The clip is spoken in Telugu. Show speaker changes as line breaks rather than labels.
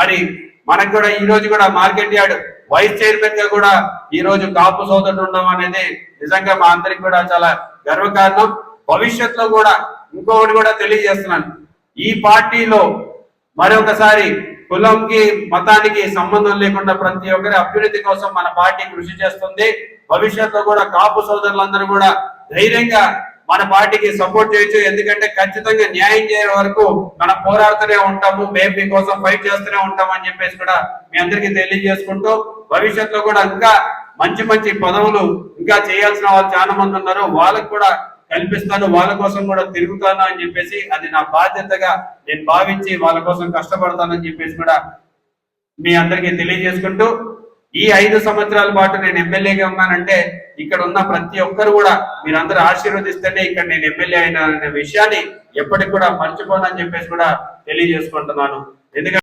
మరి మనకు కూడా ఈ రోజు కూడా మార్కెట్ యార్డ్ వైస్ చైర్మన్ గా కూడా ఈ రోజు కాపు సోదరుడు ఉండడం అనేది నిజంగా మా అందరికి కూడా చాలా గర్వకారణం. భవిష్యత్తులో కూడా ఇంకొకటి కూడా తెలియజేస్తున్నాను, ఈ పార్టీలో మరొకసారి కులంకి మతానికి సంబంధం లేకుండా ప్రతి ఒక్కరి అభ్యున్నతి కోసం మన పార్టీ కృషి చేస్తుంది. భవిష్యత్తులో కూడా కాపు సోదరులందరూ కూడా ధైర్యంగా మన పార్టీకి సపోర్ట్ చేయొచ్చు. ఎందుకంటే ఖచ్చితంగా న్యాయం చేయడం వరకు మనం పోరాడుతూనే ఉంటాము, మేము మీకోసం ఫైట్ చేస్తూనే ఉంటాం అని చెప్పేసి కూడా మీ అందరికీ తెలియజేసుకుంటూ, భవిష్యత్తులో కూడా ఇంకా మంచి మంచి పదవులు ఇంకా చేయాల్సిన వాళ్ళు చాలా మంది ఉన్నారు, వాళ్ళకు కూడా కల్పిస్తాను, వాళ్ళ కోసం కూడా తిరుగుతాను అని చెప్పేసి అది నా బాధ్యతగా నేను భావించి వాళ్ళ కోసం కష్టపడతానని చెప్పేసి కూడా మీ అందరికీ తెలియజేసుకుంటూ, ఈ 5 సంవత్సరాల పాటు నేను ఎమ్మెల్యేగా ఉన్నానంటే ఇక్కడ ఉన్న ప్రతి ఒక్కరు కూడా మీరందరూ ఆశీర్వదిస్తేనే ఇక్కడ నేను ఎమ్మెల్యే అయిన విషయాన్ని ఎప్పటికి కూడా మర్చిపోనని చెప్పేసి కూడా తెలియజేసుకుంటున్నాను. ఎందుకంటే